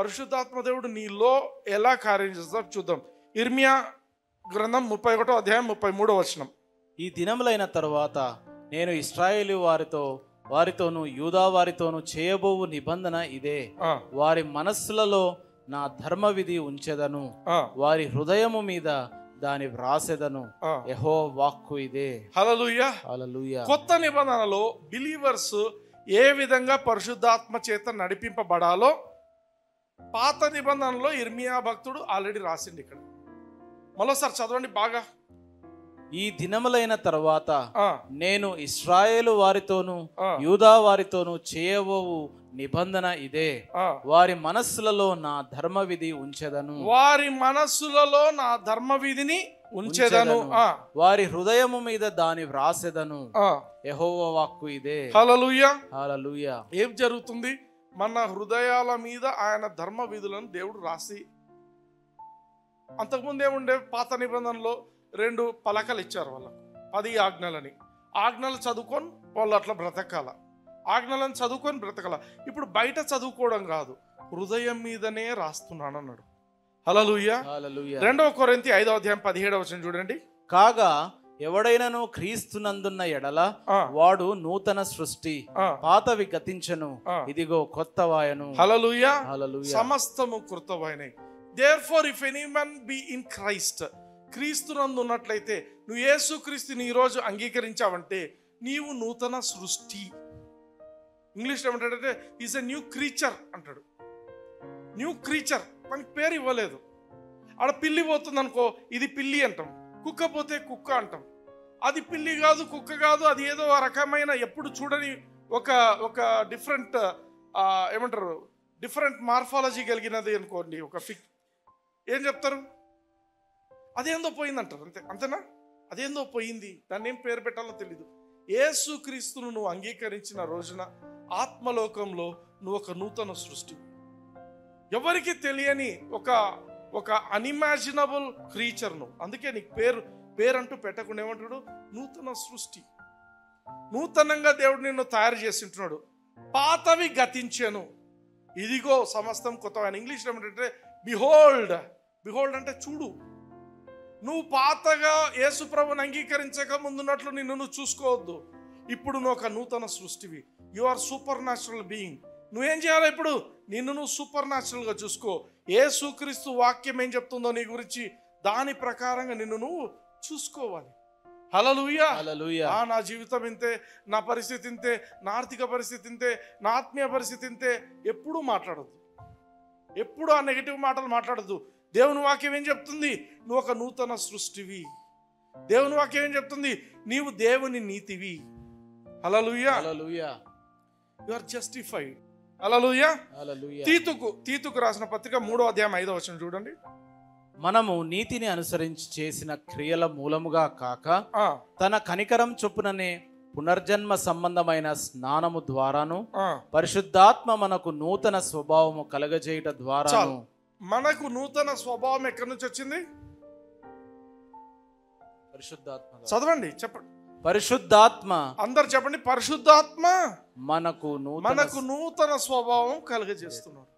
పరిశుద్ధాత్మ దేవుడు నీలో ఎలా కార్యం చేస్తారో చూద్దాం. ఇర్మియా గ్రంథం 31వ అధ్యాయం 33వ వచనం. ఈ దినములైన తరువాత నేను ఇశ్రాయేలు వారితోను యూదా వారితోను చేయబోవు నిబంధన ఇదే. వారి మనస్సులలో నా ధర్మ విధి ఉంచెదను, వారి హృదయము మీద దాని వ్రాసెదను. యెహోవా వాక్కు ఇదే. హల్లెలూయా. హల్లెలూయా. కొత్త నిబంధనలో బిలీవర్స్ ఏ విధంగా పరిశుద్ధాత్మ చేత నడిపింపబడాలో పాత నిబంధనలో ఇర్మియా భక్తుడు ఆల్రెడీ రాసిండు. ఇక్కడ మరోసారి చదవండి బాగా. ఈ దినములైన తర్వాత నేను ఇశ్రాయేలు వారితోను యూదా వారితోను చేయబోవు నిబంధన ఇదే. వారి మనస్సులలో నా ధర్మ విధి ఉంచెదను, వారి మనస్సులలో నా ధర్మ విధిని ఉంచెదను, వారి హృదయము మీద దాని వ్రాసెదను. యెహోవా వాక్కు ఇదే. హల్లెలూయా. హల్లెలూయా. ఏం జరుగుతుంది? మన హృదయాల మీద ఆయన ధర్మ విధులను దేవుడు రాసి, అంతకుముందు ఏముండే పాత నిబంధనలో 2 పలకలు ఇచ్చారు వాళ్ళకు, 10 ఆజ్ఞలని. ఆజ్ఞలు చదువుకొని వాళ్ళు అట్లా బ్రతకాల, ఆజ్ఞలను చదువుకొని బ్రతకాల. ఇప్పుడు బయట చదువుకోవడం కాదు, హృదయం మీదనే రాస్తున్నాను అన్నాడు. హల్లెలూయా. 2 కొరింథీ 5వ అధ్యాయం 17వ వచనం చూడండి. కాగా ఎవడైనను క్రీస్తునందున్న ఎడల వాడు నూతన సృష్టి, పాతవి గతించను, ఇదిగో కొత్తవాయను. హల్లెలూయా. హల్లెలూయా. సమస్తము కృతమైనవి. Therefore if anyone be in Christ, క్రీస్తునందు ఉన్నట్లయితే, నువ్వు యేసుక్రీస్తుని ఈరోజు అంగీకరించావంటే నీవు నూతన సృష్టి. ఇంగ్లీష్లో ఏమంటాడంటే ఈజ్ ఎ న్యూ క్రీచర్ అంటాడు. న్యూ క్రీచర్, మనకి పేరు ఇవ్వలేదు. ఆడ పిల్లి పోతుంది అనుకో, ఇది పిల్లి అంటాం. కుక్క పోతే కుక్క అంటాం. అది పిల్లి కాదు, కుక్క కాదు, అది ఏదో రకమైన ఎప్పుడు చూడని ఒక డిఫరెంట్ ఏమంటారు, డిఫరెంట్ మార్ఫాలజీ కలిగినది అనుకోండి. ఏం చెప్తారు? అదేందో పోయింది అంటారు. అంతేనా? అదేందో పోయింది, దాన్ని ఏం పేరు పెట్టాలో తెలీదు. యేసుక్రీస్తును నువ్వు అంగీకరించిన రోజున ఆత్మలోకంలో నువ్వు ఒక నూతన సృష్టి. ఎవరికి తెలియని ఒక అన్ఇమాజినబుల్ క్రీచర్ నువ్వు. అందుకే నీకు పేరంటూ పెట్టకుండా ఏమంటాడు? నూతన సృష్టి. నూతనంగా దేవుడు నిన్ను తయారు చేసింటున్నాడు. పాతవి గతించాను, ఇదిగో సమస్తం కొత్త. ఇంగ్లీష్లో ఏమంటే బిహోల్డ్. బిహోల్డ్ అంటే చూడు. నువ్వు పాతగా యేసు ప్రభుని అంగీకరించక ముందున్నట్లు నిన్ను నువ్వు చూసుకోవద్దు. ఇప్పుడు నువ్వు ఒక నూతన సృష్టివి. You are supernatural being. నువ్వేం చేయాలి? ఇప్పుడు నిన్ను నువ్వు సూపర్ న్యాచురల్గా చూసుకో. యేసుక్రీస్తు వాక్యం ఏం చెప్తుందో నీ గురించి, దాని ప్రకారంగా నిన్ను నువ్వు చూసుకోవాలి. హల్లెలూయా. హల్లెలూయా. నా జీవితం ఇంతే, నా పరిస్థితి ఇంతే, నా ఆర్థిక పరిస్థితి ఇంతే, నా ఆత్మీయ పరిస్థితి ఇంతే. ఎప్పుడూ మాట్లాడద్దు, ఎప్పుడు ఆ నెగిటివ్ మాటలు మాట్లాడద్దు. దేవుని వాక్యం ఏం చెప్తుంది? నువ్వు ఒక నూతన సృష్టివి. దేవుని వాక్యం ఏం చెప్తుంది? నీవు దేవుని నీతివి. హల్లెలూయా. హల్లెలూయా. You are justified. హల్లెలూయా. హల్లెలూయా. తీతుకు రాసిన పత్రిక 3వ అధ్యాయం 5వ వచనం చూడండి. మనము నీతిని అనుసరించి చేసిన క్రియల మూలముగా కాక తన కనికరం చొప్పుననే పునర్జన్మ సంబంధమైన స్నానము ద్వారాను పరిశుద్ధాత్మ మనకు నూతన స్వభావము కలగజేయుట ద్వారాను. మనకు నూతన స్వభావం ఎక్కడి నుంచి వచ్చింది? పరిశుద్ధాత్మ. చదవండి, చెప్పండి. పరిశుద్ధాత్మ. అందరు చెప్పండి. పరిశుద్ధాత్మ మనకు నూతన స్వభావం కలుగజేస్తున్నాడు.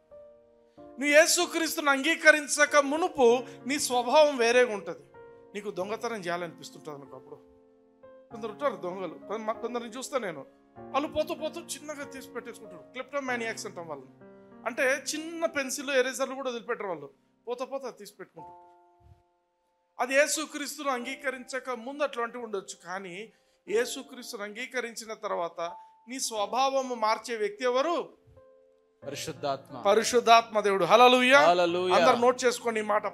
నువ్వు యేసుక్రీస్తుని అంగీకరించక మునుపు నీ స్వభావం వేరేగా ఉంటుంది. నీకు దొంగతనం చేయాలనిపిస్తుంటుంది అనుకో. అప్పుడు కొందరు ఉంటారు దొంగలు, కొందరిని చూస్తా నేను. వాళ్ళు పోతూ చిన్నగా తీసి పెట్టేసుకుంటారు. క్లిప్టోమానియాక్స్ అంటాం వాళ్ళని. అంటే చిన్న పెన్సిల్ ఎరేజర్లు కూడా వదిలిపెట్టరు వాళ్ళు. పోతా తీసి పెట్టుకుంటారు. అది యేసుక్రీస్తును అంగీకరించక ముందు అట్లాంటివి ఉండొచ్చు. కానీ యేసుక్రీస్తును అంగీకరించిన తర్వాత నీ స్వభావము మార్చే వ్యక్తి ఎవరు? పరిశుద్ధాత్మ దేవుడు. హల్లెలూయా. అందరు నోట్ చేసుకోండి ఈ మాట.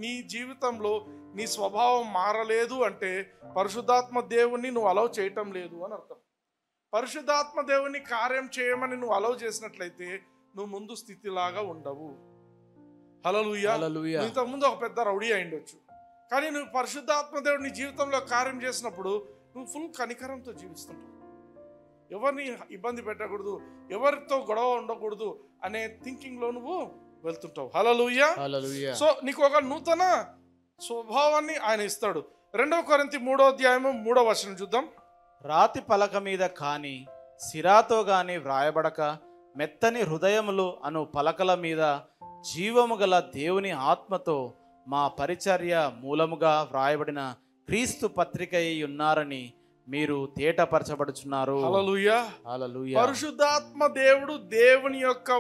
నీ జీవితంలో నీ స్వభావం మారలేదు అంటే పరిశుద్ధాత్మ దేవుణ్ణి నువ్వు అలౌ చేయటం లేదు అని అర్థం. పరిశుద్ధాత్మ దేవుని కార్యం చేయమని నువ్వు అలౌ చేసినట్లయితే నువ్వు ముందు స్థితిలాగా ఉండవు. హల్లెలూయా. ఇంతకు ముందు ఒక పెద్ద రౌడీ అయిండొచ్చు, కానీ నువ్వు పరిశుద్ధాత్మ దేవుడు నీ జీవితంలో కార్యం చేసినప్పుడు నువ్వు ఫుల్ కనికరంతో జీవిస్తుంటావు. ఎవరిని ఇబ్బంది పెట్టకూడదు, ఎవరితో గొడవ ఉండకూడదు అనే థింకింగ్ లో నువ్వు వెళ్తుంటావు. హల్లెలూయా. సో నీకు ఒక నూతన స్వభావాన్ని ఆయన ఇస్తాడు. 2 కొరింథీ 3వ అధ్యాయం 3వ వచనం చూద్దాం. రాతి పలక మీద కాని సిరాతో గాని వ్రాయబడక మెత్తని హృదయములు అను పలకల మీద జీవము గల దేవుని ఆత్మతో మా పరిచర్య మూలముగా వ్రాయబడిన క్రీస్తు పత్రిక అయి ఉన్నారని మీరు తేటపరచబడుచున్నారు. హల్లెలూయా. హల్లెలూయా. పరిశుద్ధాత్మ దేవుడు దేవుని యొక్క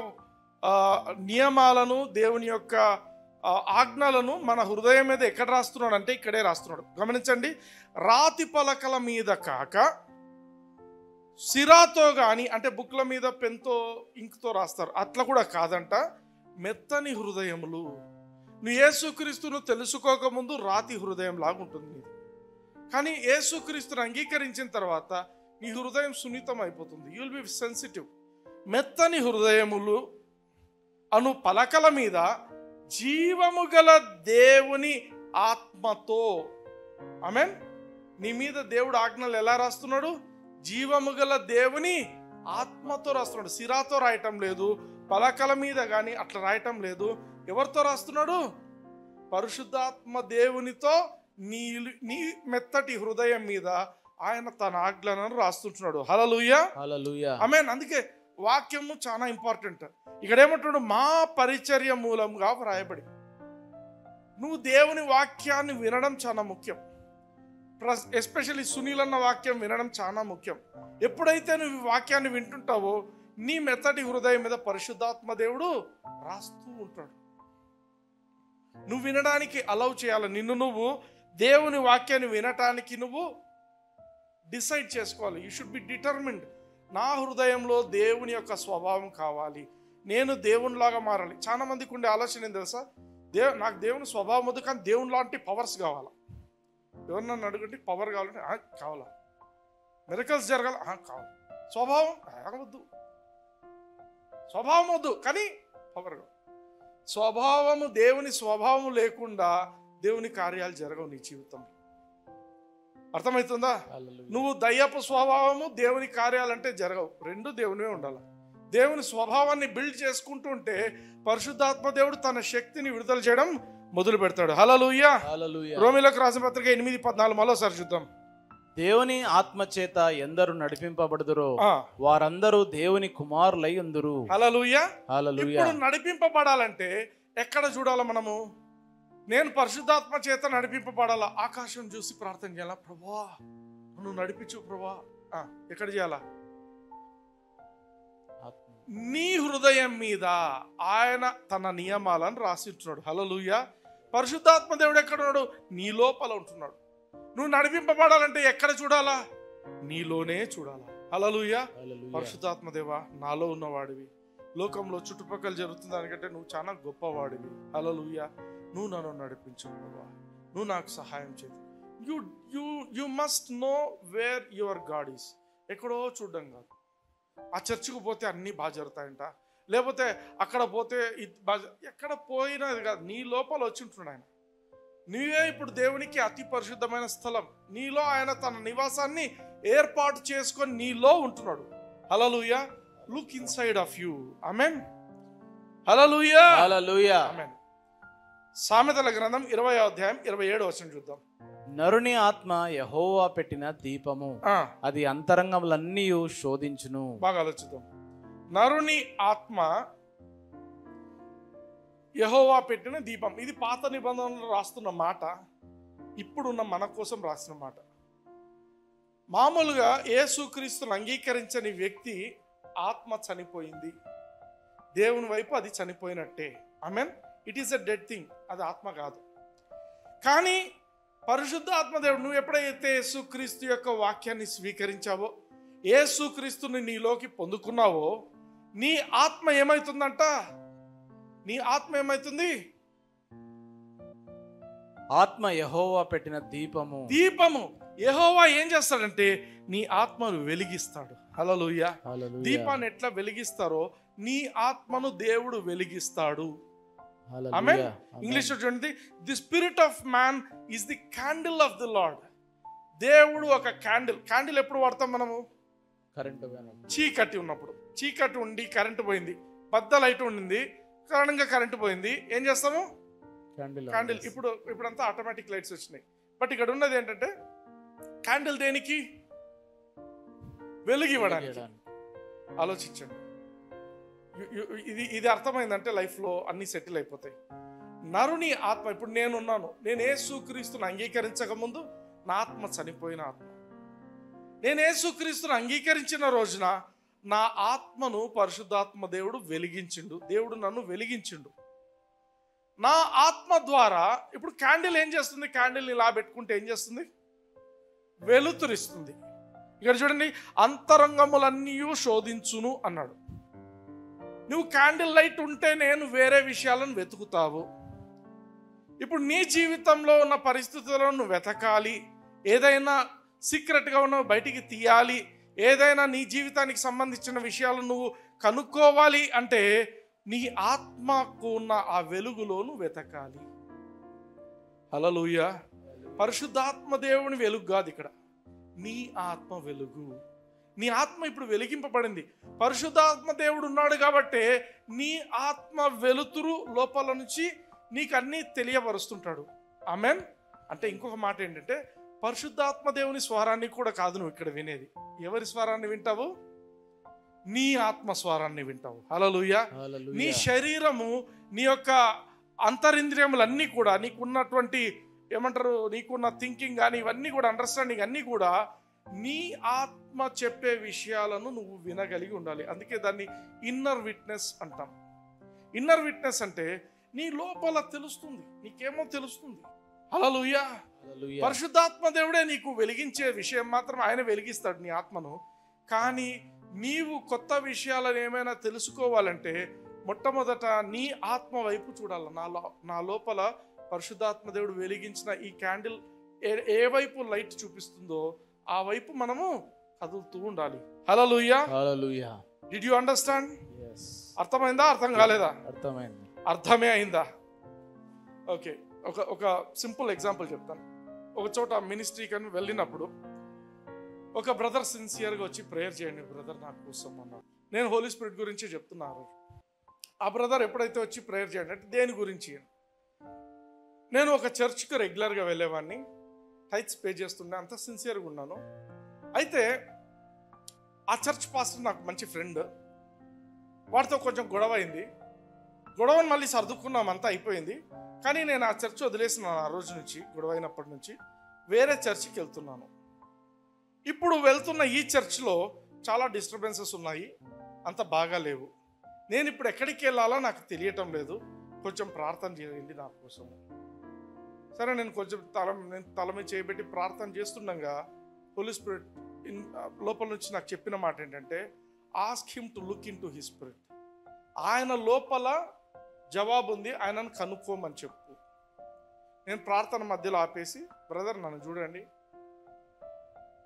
నియమాలను, దేవుని యొక్క ఆజ్ఞలను మన హృదయం మీద ఎక్కడ రాస్తున్నాడు అంటే ఇక్కడే రాస్తున్నాడు. గమనించండి, రాతి పలకల మీద కాక సిరాతో కానీ, అంటే బుక్ల మీద పెన్తో ఇంక్తో రాస్తారు, అట్లా కూడా కాదంట. మెత్తని హృదయములు. నువ్వు యేసుక్రీస్తును తెలుసుకోకముందు రాతి హృదయం లాగా ఉంటుంది నీది. కానీ యేసుక్రీస్తును అంగీకరించిన తర్వాత నీ హృదయం సున్నితం అయిపోతుంది. You will be sensitive. మెత్తని హృదయములు అను పలకల మీద జీవము గల దేవుని ఆత్మతో. ఆమేన్. నీ మీద దేవుడు ఆజ్ఞలు ఎలా రాస్తున్నాడు? జీవము గల దేవుని ఆత్మతో రాస్తున్నాడు. సిరాతో రాయటం లేదు, పలకల మీద కానీ అట్లా రాయటం లేదు. ఎవరితో రాస్తున్నాడు? పరిశుద్ధాత్మ దేవునితో నీ మెత్తటి హృదయం మీద ఆయన తన ఆజ్ఞలను రాస్తుంటున్నాడు. హల్లెలూయా. హల్లెలూయా. ఆమేన్. అందుకే వాక్యము చాలా ఇంపార్టెంట్. ఇక్కడ ఏమంటున్నాడు? మా పరిచర్య మూలంగా వ్రాయబడి. నువ్వు దేవుని వాక్యాన్ని వినడం చాలా ముఖ్యం. ఎస్పెషల్లీ సునీల్ అన్న వాక్యం వినడం చాలా ముఖ్యం. ఎప్పుడైతే నువ్వు ఈ వాక్యాన్ని వింటుంటావో నీ మెత్తటి హృదయం మీద పరిశుద్ధాత్మ దేవుడు రాస్తూ ఉంటాడు. నువ్వు వినడానికి అలౌ చేయాలి. నిన్ను నువ్వు దేవుని వాక్యాన్ని వినటానికి నువ్వు డిసైడ్ చేసుకోవాలి. You should be determined. నా హృదయంలో దేవుని యొక్క స్వభావం కావాలి, నేను దేవునిలాగా మారాలి. చాలా మందికి ఉండే ఆలోచన ఏం తెలుసా? నాకు దేవుని స్వభావం వద్దు, కానీ దేవుని లాంటి పవర్స్ కావాలా. ఎవరు నన్ను అడుగుంటే పవర్ కావాలంటే కావాలా, మిరకల్స్ జరగాల కావాలి. స్వభావం వద్దు, స్వభావం వద్దు, కానీ పవర్ కావాలి. స్వభావము, దేవుని స్వభావం లేకుండా దేవుని కార్యాలు జరగవు నీ జీవితంలో. అర్థమవుతుందా? నువ్వు దయ్యపు స్వభావము, దేవుని కార్యాలంటే జరగవు. రెండు దేవునివే ఉండాలి. దేవుని స్వభావాన్ని బిల్డ్ చేసుకుంటూ ఉంటే పరిశుద్ధాత్మ దేవుడు తన శక్తిని విడుదల చేయడం మొదలు పెడతాడు. హల్లెలూయా. రోమీయులకు రాసిన పత్రిక 8:14 మరోసారి చూద్దాం. దేవుని ఆత్మ చేత ఎందరు నడిపింపబడుదురో వారందరూ దేవుని కుమారులై ఉందురు. హల్లెలూయా. హల్లెలూయా. ఇప్పుడు నడిపింపబడాలంటే ఎక్కడ చూడాలి మనము? నేను పరిశుద్ధాత్మ చేత నడిపింపబడాలా? ఆకాశం చూసి ప్రార్థన చేయాలా? ప్రభువా నువ్వు నడిపించు ప్రభువా. ఎక్కడ చేయాలా? నీ హృదయం మీద ఆయన తన నియమాలను రాసిస్తున్నాడు. హల్లెలూయా. పరిశుద్ధాత్మ దేవుడు ఎక్కడున్నాడు? నీ లోపల ఉంటున్నాడు. నువ్వు నడిపింపబడాలంటే ఎక్కడ చూడాలా? నీలోనే చూడాలా. హల్లెలూయా. పరిశుద్ధాత్మ దేవా, నాలో ఉన్నవాడివి, లోకంలో చుట్టుపక్కల జరుగుతున్న దానికంటే నువ్వు చాలా గొప్పవాడివి. హల్లెలూయా. నువ్వు నన్ను నడిపించు ప్రభువా, నువ్వు నాకు సహాయం చేయి. You must know where your God is. ఎక్కడో చూడడం కాదు. ఆ చర్చికి పోతే అన్నీ బాగా జరుగుతాయంట, లేకపోతే అక్కడ పోతే ఎక్కడ పోయినా కాదు, నీ లోపల వచ్చి ఉంటున్నాడు ఆయన. నీవే ఇప్పుడు దేవునికి అతి పరిశుద్ధమైన స్థలం. నీలో ఆయన తన నివాసాన్ని ఏర్పాటు చేసుకొని నీలో ఉంటున్నాడు. హల్లెలూయా. Look inside of you. ఆమేన్. హల్లెలూయా. హల్లెలూయా. ఆమేన్. సామెతల గ్రంథం 20వ అధ్యాయం 27వ వచనం చూద్దాం. నరుని ఆత్మ యెహోవా పెట్టిన దీపము, అది అంతరంగములన్నీ శోధించును. బాగా ఆలోచిద్దాం. నరుని ఆత్మ యెహోవా పెట్టిన దీపం. ఇది పాత నిబంధనలు రాస్తున్న మాట, ఇప్పుడున్న మన కోసం రాసిన మాట. మామూలుగా యేసుక్రీస్తును అంగీకరించని వ్యక్తి ఆత్మ చనిపోయింది, దేవుని వైపు అది చనిపోయినట్టే. ఆమేన్. It is a dead thing, అది ఆత్మ కాదు. కానీ పరిశుద్ధ ఆత్మదేవుడు, నువ్వు ఎప్పుడైతే యేసుక్రీస్తు యొక్క వాక్యాన్ని స్వీకరించావో, యేసుక్రీస్తుని నీలోకి పొందుకున్నావో, నీ ఆత్మ ఏమవుతుందంట? నీ ఆత్మ ఏమవుతుంది? ఆత్మ యెహోవా పెట్టిన దీపము. దీపము. యెహోవా ఏం చేస్తాడంటే నీ ఆత్మను వెలిగిస్తాడు. హల్లెలూయా. దీపాన్ని ఎట్లా వెలిగిస్తారో నీ ఆత్మను దేవుడు వెలిగిస్తాడు. ఆమేన్. ఇంగ్లీష్ లో చూడండి, the spirit of man is the candle of the lord. దేవుడు ఒక క్యాండిల్. క్యాండిల్ ఎప్పుడు వాడతాం మనము? కరెంట్ చీకటి ఉన్నప్పుడు. చీకటి ఉండి కరెంటు పోయింది, పెద్ద లైట్ ఉండింది, సడన్గా కరెంటు పోయింది, ఏం చేస్తాము? క్యాండిల్. ఇప్పుడంతా ఆటోమేటిక్ లైట్స్ వచ్చినాయి. బట్ ఇక్కడ ఉన్నది ఏంటంటే క్యాండిల్ దేనికి? వెలుగు ఇవ్వడానికి. ఆలోచించండి. ఇది అర్థమైందంటే లైఫ్లో అన్నీ సెటిల్ అయిపోతాయి. నరుని ఆత్మ, ఇప్పుడు నేనున్నాను, నేను యేసుక్రీస్తుని అంగీకరించక ముందు నా ఆత్మ చనిపోయిన ఆత్మ. నేను యేసుక్రీస్తుని అంగీకరించిన రోజున నా ఆత్మను పరిశుద్ధాత్మ దేవుడు వెలిగించిండు. దేవుడు నన్ను వెలిగించిండు. నా ఆత్మ ద్వారా ఇప్పుడు క్యాండిల్ ఏం చేస్తుంది? క్యాండిల్ని ఇలా పెట్టుకుంటే ఏం చేస్తుంది? వెలుతురిస్తుంది. ఇక్కడ చూడండి, అంతరంగములన్నీ శోధించును అన్నాడు. నువ్వు క్యాండిల్ లైట్ ఉంటే నేను వేరే విషయాలను వెతుకుతావు. ఇప్పుడు నీ జీవితంలో ఉన్న పరిస్థితులను నువ్వు వెతకాలి, ఏదైనా సీక్రెట్గా ఉన్నవి బయటికి తీయాలి, ఏదైనా నీ జీవితానికి సంబంధించిన విషయాలను నువ్వు కనుక్కోవాలి అంటే నీ ఆత్మకు ఉన్న ఆ వెలుగులోను వెతకాలి. హల్లెలూయా. పరిశుద్ధాత్మ దేవుని వెలుగు కాదు ఇక్కడ, నీ ఆత్మ వెలుగు. నీ ఆత్మ ఇప్పుడు వెలిగింపబడింది. పరిశుద్ధాత్మ దేవుడు ఉన్నాడు కాబట్టి నీ ఆత్మ వెలుతురు లోపల నుంచి నీకు అన్నీ తెలియపరుస్తుంటాడు. ఆమెన్. అంటే ఇంకొక మాట ఏంటంటే, పరిశుద్ధాత్మ దేవుని స్వరాన్ని కూడా కాదు నువ్వు ఇక్కడ వినేది. ఎవరి స్వరాన్ని వింటావు? నీ ఆత్మ స్వరాన్ని వింటావు. హల్లెలూయా. నీ శరీరము, నీ యొక్క అంతరింద్రియములన్నీ కూడా, నీకున్నటువంటి ఏమంటారు, నీకున్న థింకింగ్ కానీ ఇవన్నీ కూడా, అండర్స్టాండింగ్ అన్నీ కూడా నీ ఆత్మ చెప్పే విషయాలను నువ్వు వినగలిగి ఉండాలి. అందుకే దాన్ని ఇన్నర్ విట్నెస్ అంటాం. ఇన్నర్ విట్నెస్ అంటే నీ లోపల తెలుస్తుంది, నీకేమో తెలుస్తుంది. హల్లెలూయా. పరిశుద్ధాత్మ దేవుడే నీకు వెలిగించే విషయం మాత్రం ఆయన వెలిగిస్తాడు నీ ఆత్మను. కానీ నీవు కొత్త విషయాలను ఏమైనా తెలుసుకోవాలంటే మొట్టమొదట నీ ఆత్మ వైపు చూడాలి. నా లోపల పరిశుద్ధాత్మ దేవుడు వెలిగించిన ఈ క్యాండిల్ ఏ వైపు లైట్ చూపిస్తుందో ఆ వైపు మనము కదులుతూ ఉండాలి. హల్లెలూయా. హల్లెలూయా. Did you understand? అర్థమైందా? అర్థం కాలేదా? అర్థమైంది. అర్థమే అయిందా? ఓకే. ఒక సింపుల్ ఎగ్జాంపుల్ చెప్తాను. ఒక చోట మినిస్ట్రీకి అని వెళ్ళినప్పుడు ఒక బ్రదర్ సిన్సియర్గా వచ్చి ప్రేయర్ చేయండి బ్రదర్ నా కోసం అన్నాడు. నేను హోలీ స్పిరిట్ గురించి చెప్తున్నాను. ఆ బ్రదర్ ఎప్పుడైతే వచ్చి ప్రేయర్ చేయండి అంటే దేని గురించి? నేను ఒక చర్చ్కి రెగ్యులర్గా వెళ్ళేవాడిని, టైట్స్ పే చేస్తుండే, అంత సిన్సియర్గా ఉన్నాను. అయితే ఆ చర్చ్ పాస్టర్ నాకు మంచి ఫ్రెండ్, వాడితో కొంచెం గొడవ అయింది. గొడవను మళ్ళీ సర్దుకున్నాం, అంతా అయిపోయింది. కానీ నేను ఆ చర్చ్ వదిలేసినాను. ఆ రోజు నుంచి, గొడవ అయినప్పటి నుంచి వేరే చర్చికి వెళ్తున్నాను. ఇప్పుడు వెళ్తున్న ఈ చర్చ్లో చాలా డిస్టర్బెన్సెస్ ఉన్నాయి, అంత బాగా లేవు. నేను ఇప్పుడు ఎక్కడికి వెళ్ళాలో నాకు తెలియటం లేదు, కొంచెం ప్రార్థన చేయండి నా కోసము. సరే, నేను కొంచెం తల మీద చేయబెట్టి ప్రార్థన చేస్తుండగా హోలీ స్పిరిట్ లోపల నుంచి నాకు చెప్పిన మాట ఏంటంటే, ask him to look in to his spirit. ఆయన లోపల జవాబు ఉంది, ఆయనను కనుక్కోమని చెప్పు. నేను ప్రార్థన మధ్యలో ఆపేసి, బ్రదర్ నన్ను చూడండి,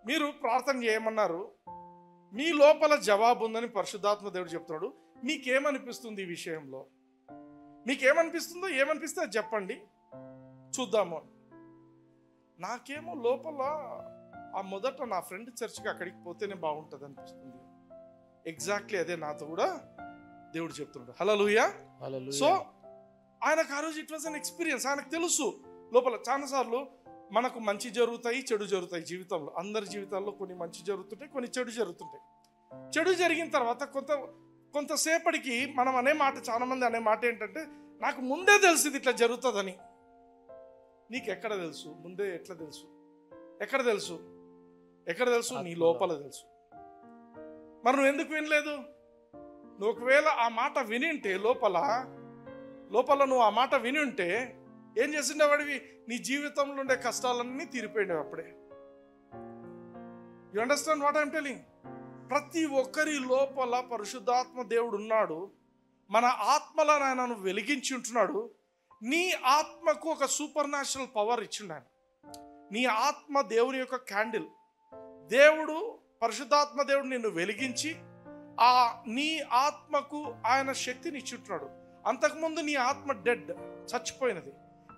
మీరు ప్రార్థన చేయమన్నారు, మీ లోపల జవాబు ఉందని పరిశుద్ధాత్మ దేవుడు చెప్తున్నాడు. మీకేమనిపిస్తుంది ఈ విషయంలో? మీకేమనిపిస్తుందో, ఏమనిపిస్తే అది చెప్పండి, చూద్దాము. నాకేమో లోపల ఆ మొదట నా ఫ్రెండ్ చర్చ్కి అక్కడికి పోతేనే బాగుంటుంది అనిపిస్తుంది. ఎగ్జాక్ట్లీ అదే నాతో కూడా దేవుడు చెప్తున్నాడు. హల్లెలూయా. సో ఆయనకు ఆ రోజు ఇట్ వాజ్ అన్ ఎక్స్పీరియన్స్. ఆయనకు తెలుసు లోపల చాలాసార్లు మనకు మంచి జరుగుతాయి, చెడు జరుగుతాయి జీవితంలో. అందరి జీవితాల్లో కొన్ని మంచి జరుగుతుంటాయి, కొన్ని చెడు జరుగుతుంటాయి. చెడు జరిగిన తర్వాత కొంతసేపటికి మనం అనే మాట, చాలా మంది అనే మాట ఏంటంటే, నాకు ముందే తెలిసింది ఇట్లా జరుగుతుందని. నీకు ఎక్కడ తెలుసు? ముందే ఎట్లా తెలుసు? ఎక్కడ తెలుసు? ఎక్కడ తెలుసు? నీ లోపల తెలుసు. మరి నువ్వు ఎందుకు వినలేదు? నువ్వు ఒకవేళ ఆ మాట వినింటే, లోపల నువ్వు ఆ మాట విని ఉంటే ఏం చేసిండేవాడివి? నీ జీవితంలో ఉండే కష్టాలన్నీ తీరిపోయినవి అప్పుడే. You understand what I'm telling? ప్రతి ఒక్కరి లోపల పరిశుద్ధాత్మ దేవుడు ఉన్నాడు. మన ఆత్మలను ఆయనను వెలిగించి ఉంటున్నాడు. నీ ఆత్మకు ఒక సూపర్ న్యాచురల్ పవర్ ఇచ్చిండు ఆయన. నీ ఆత్మ దేవుని యొక్క క్యాండిల్. దేవుడు, పరిశుద్ధాత్మ దేవుడు నిన్ను వెలిగించి ఆ నీ ఆత్మకు ఆయన శక్తిని ఇచ్చుంటున్నాడు. అంతకుముందు నీ ఆత్మ డెడ్, చచ్చిపోయినది.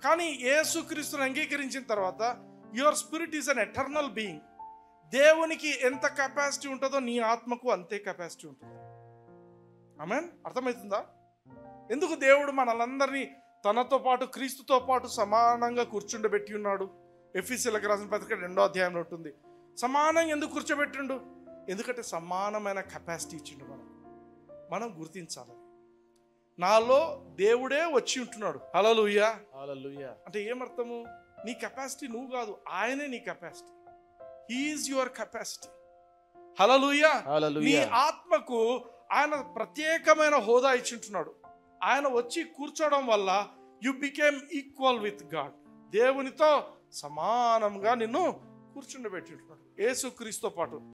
కానీ యేసుక్రీస్తుని అంగీకరించిన తర్వాత your spirit is an eternal being. దేవునికి ఎంత కెపాసిటీ ఉంటుందో నీ ఆత్మకు అంతే కెపాసిటీ ఉంటుంది. ఆమేన్. అర్థమవుతుందా? ఎందుకు దేవుడు మనలందరినీ తనతో పాటు, క్రీస్తుతో పాటు సమానంగా కూర్చుండబెట్టి ఉన్నాడు? ఎఫెసీయులకు రాసిన పత్రిక 2వ అధ్యాయంలో ఉంటుంది. సమానంగా ఎందుకు కూర్చోబెట్టిండు? ఎందుకంటే సమానమైన కెపాసిటీ ఇచ్చిండు మనం గుర్తించాలి. నాలో దేవుడే వచ్చి ఉంటున్నాడు. హల్లెలూయా. హల్లెలూయా. అంటే ఏమర్థము? నీ కెపాసిటీ నువ్వు కాదు, ఆయనే నీ capacity. He is your capacity. హల్లెలూయా. నీ ఆత్మకు ఆయన ప్రత్యేకమైన హోదా ఇచ్చింటున్నాడు. ఆయన వచ్చి కూర్చోవడం వల్ల you became equal with God. దేవునితో సమానంగా నిన్ను కూర్చుండబెట్టింటున్నాడు యేసుక్రీస్తుతో పాటు.